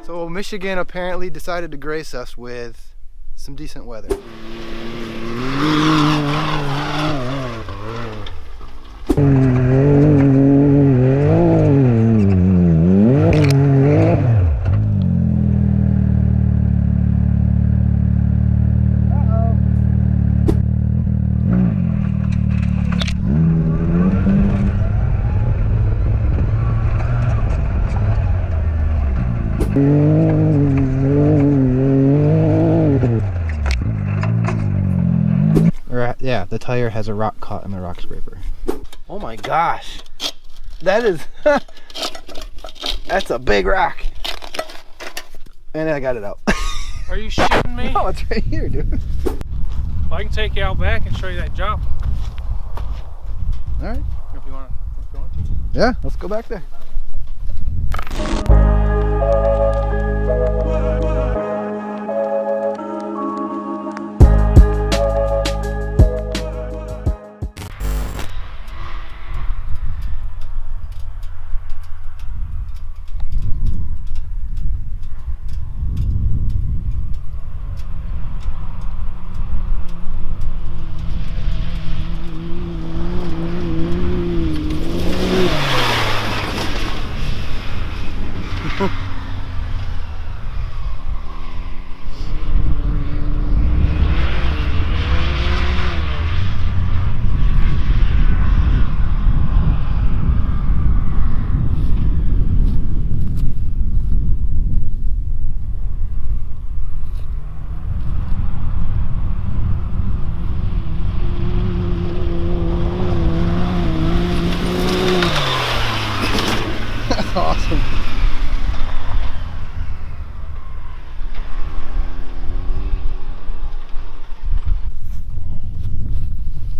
So Michigan apparently decided to grace us with some decent weather. Yeah, the tire has a rock caught in the rock scraper. Oh my gosh. That is, that's a big rock. And I got it out. Are you shitting me? No, it's right here, dude. Well, I can take you out back and show you that jump. All right. If you want to. Yeah, let's go back there. Awesome.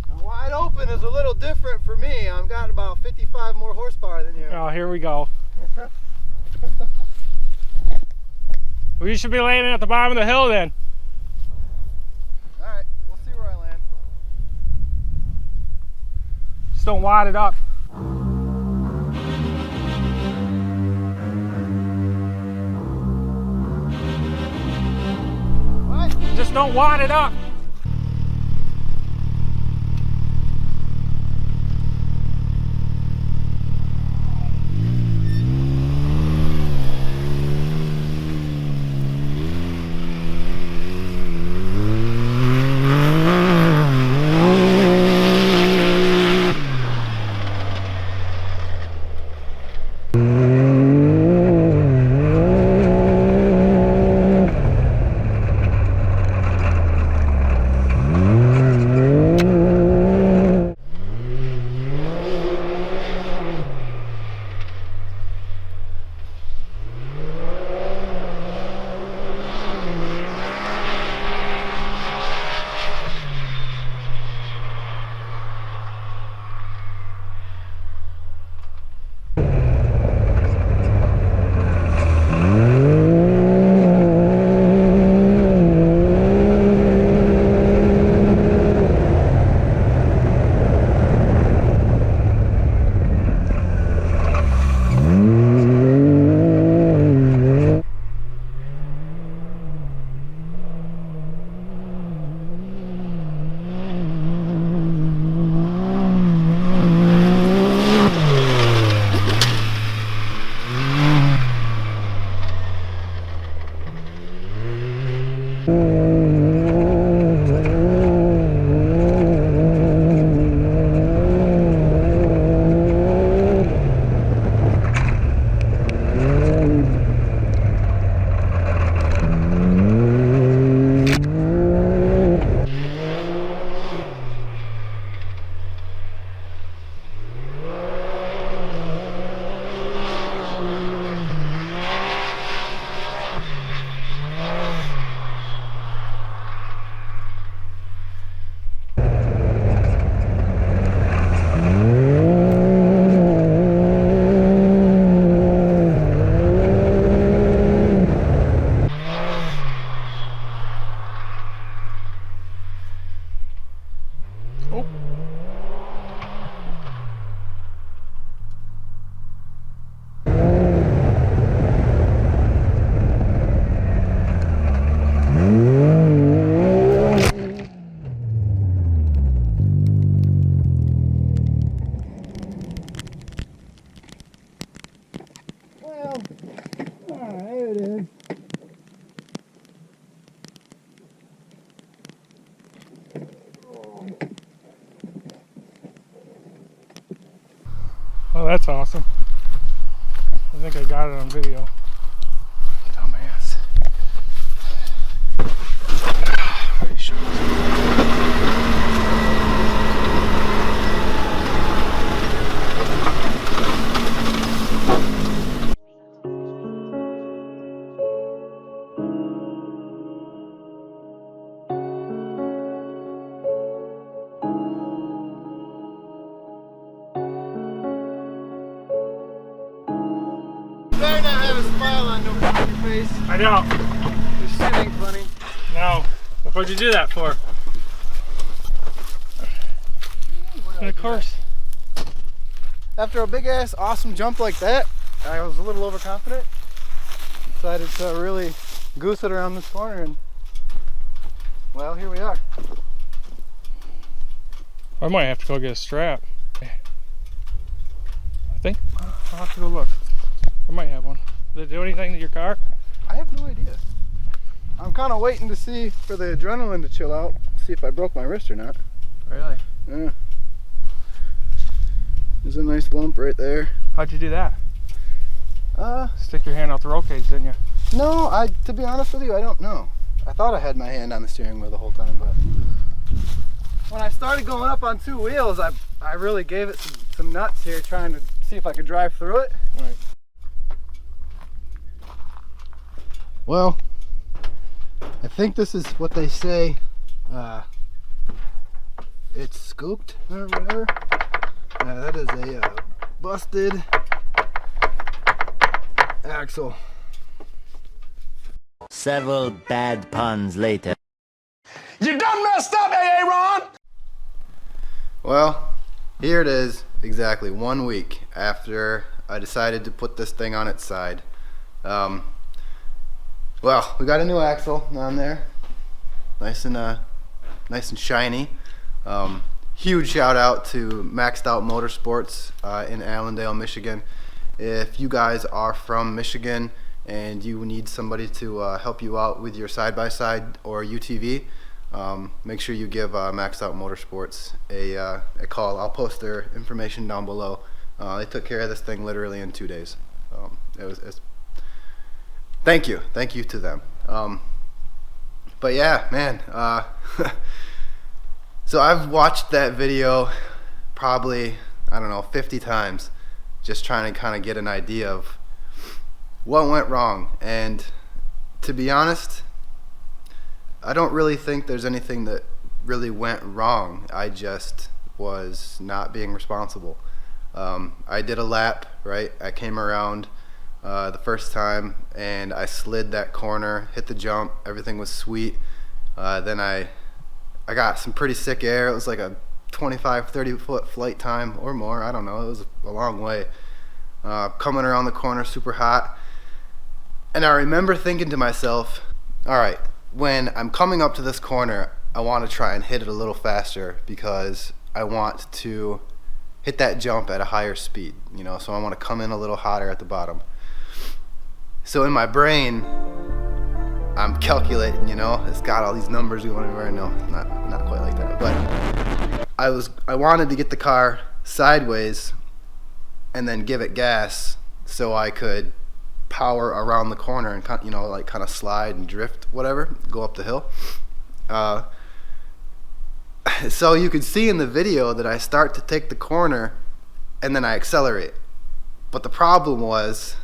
Now, wide open is a little different for me. I've got about 55 more horsepower than you. Oh, here we go. Well, you should be landing at the bottom of the hill then. Alright, we'll see where I land. Just don't wad it up. Just don't wad it up. Oh, that's awesome. I think I got it on video. Dumbass. How do you show this? You better not have a smile on your face. I know. This shit ain't funny. No. What'd you do that for? And of course. After a big ass awesome jump like that, I was a little overconfident. Decided to really goose it around this corner, and well, here we are. I might have to go get a strap. I think I'll have to go look. I might have one. Did it do anything to your car? I have no idea. I'm kind of waiting to see for the adrenaline to chill out, see if I broke my wrist or not. Really? Yeah. There's a nice lump right there. How'd you do that? Stick your hand out the roll cage, didn't you? No, to be honest with you, I don't know. I thought I had my hand on the steering wheel the whole time, but when I started going up on two wheels, I really gave it some nuts here, trying to see if I could drive through it. Right. Well, I think this is what they say. It's scooped or whatever. That is a busted axle. Several bad puns later. You done messed up, Aaron! Well, here it is, exactly 1 week after I decided to put this thing on its side. Well, we got a new axle on there, nice and shiny. Huge shout out to Maxed Out Motorsports in Allendale, Michigan. If you guys are from Michigan and you need somebody to help you out with your side-by-side or UTV, make sure you give Maxed Out Motorsports a call. I'll post their information down below. They took care of this thing literally in 2 days. Thank you to them. But yeah, man. So I've watched that video probably, I don't know, 50 times, just trying to kind of get an idea of what went wrong. And to be honest, I don't really think there's anything that really went wrong. I just was not being responsible. I did a lap, right? I came around the first time and I slid that corner, hit the jump, everything was sweet. Then I got some pretty sick air. It was like a 25-30 foot flight time or more, I don't know, it was a long way. Coming around the corner super hot, and I remember thinking to myself, alright, when I'm coming up to this corner, I want to try and hit it a little faster because I want to hit that jump at a higher speed, you know, so I want to come in a little hotter at the bottom. So in my brain, I'm calculating, you know, it's got all these numbers going everywhere. No, not quite like that, but I wanted to get the car sideways and then give it gas so I could power around the corner and, you know, like kind of slide and drift, whatever, go up the hill. So you could see in the video that I start to take the corner and then I accelerate, but the problem was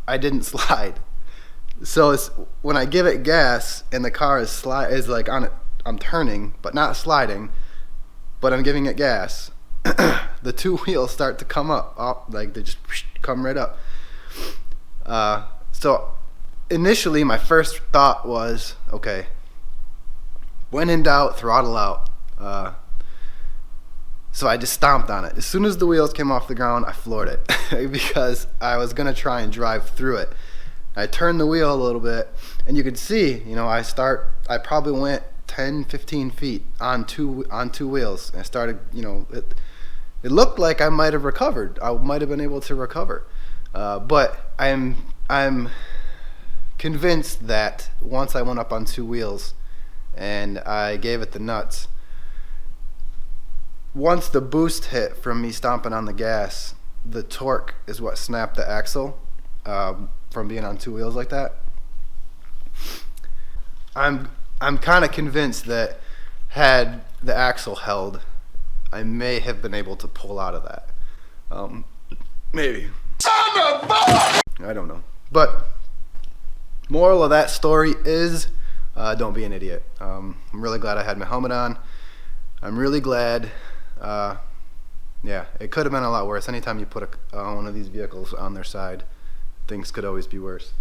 I didn't slide. So it's when I give it gas and the car is like on it, I'm turning but not sliding, but I'm giving it gas. The two wheels start to come up, like they just come right up. So initially my first thought was, okay, when in doubt, throttle out. So I just stomped on it. As soon as the wheels came off the ground, I floored it because I was gonna try and drive through it. I turned the wheel a little bit, and you could see, you know, I probably went 10-15 feet on two wheels, and I started, you know, it looked like I might have recovered. I might have been able to recover, but I'm convinced that once I went up on two wheels and I gave it the nuts, once the boost hit from me stomping on the gas, the torque is what snapped the axle from being on two wheels like that. I'm kind of convinced that had the axle held, I may have been able to pull out of that. Maybe. I don't know. But moral of that story is don't be an idiot. I'm really glad I had my helmet on. I'm really glad. Yeah, it could have been a lot worse. Anytime you put one of these vehicles on their side, things could always be worse.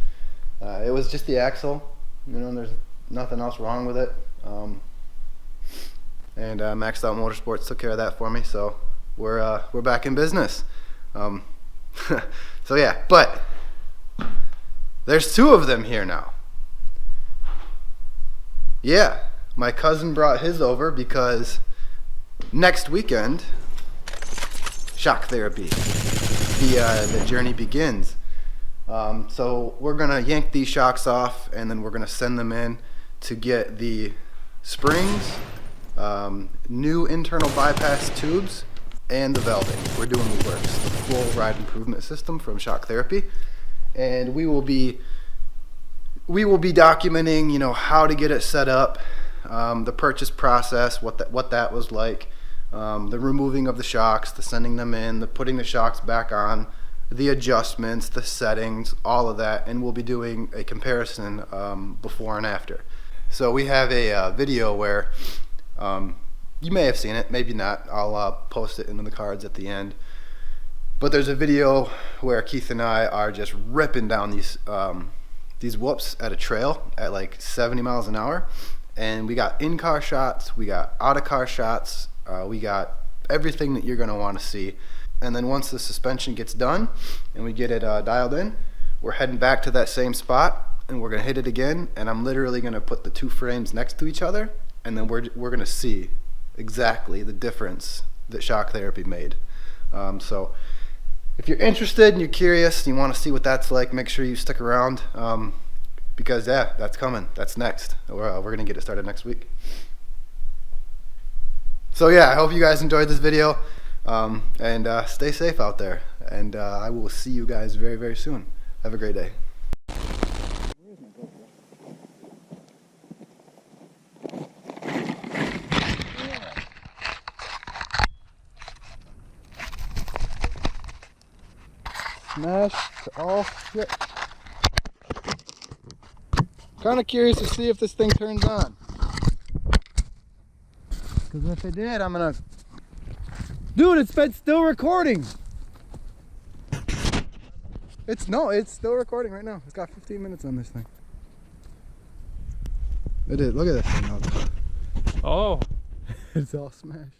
It was just the axle. You know, there's nothing else wrong with it. And Maxed Out Motorsports took care of that for me, so we're back in business. So yeah, but there's two of them here now. Yeah, my cousin brought his over because next weekend, shock therapy, the journey begins. So we're gonna yank these shocks off, and then we're gonna send them in to get the springs, new internal bypass tubes, and the velving. We're doing the works, the full ride improvement system from Shock Therapy, and we will be documenting, you know, how to get it set up, the purchase process, what that was like, the removing of the shocks, the sending them in, the putting the shocks back on, the adjustments, the settings, all of that, and we'll be doing a comparison before and after. So we have a video where you may have seen it, maybe not. I'll post it into the cards at the end. But there's a video where Keith and I are just ripping down these whoops at a trail at like 70 miles an hour, and we got in-car shots, we got out-of-car shots, we got everything that you're going to want to see. And then once the suspension gets done and we get it dialed in, we're heading back to that same spot and we're going to hit it again, and I'm literally going to put the two frames next to each other, and then we're going to see exactly the difference that Shock Therapy made. So if you're interested and you're curious and you want to see what that's like, make sure you stick around, because yeah, that's coming. That's next. We're going to get it started next week. So yeah, I hope you guys enjoyed this video, and stay safe out there, and I will see you guys very, very soon. Have a great day. Smashed all shit. Kind of curious to see if this thing turns on. Because if it did, I'm gonna... Dude, it's been still recording. It's still recording right now. It's got 15 minutes on this thing. It did. Look at this thing. Oh. It's all smashed.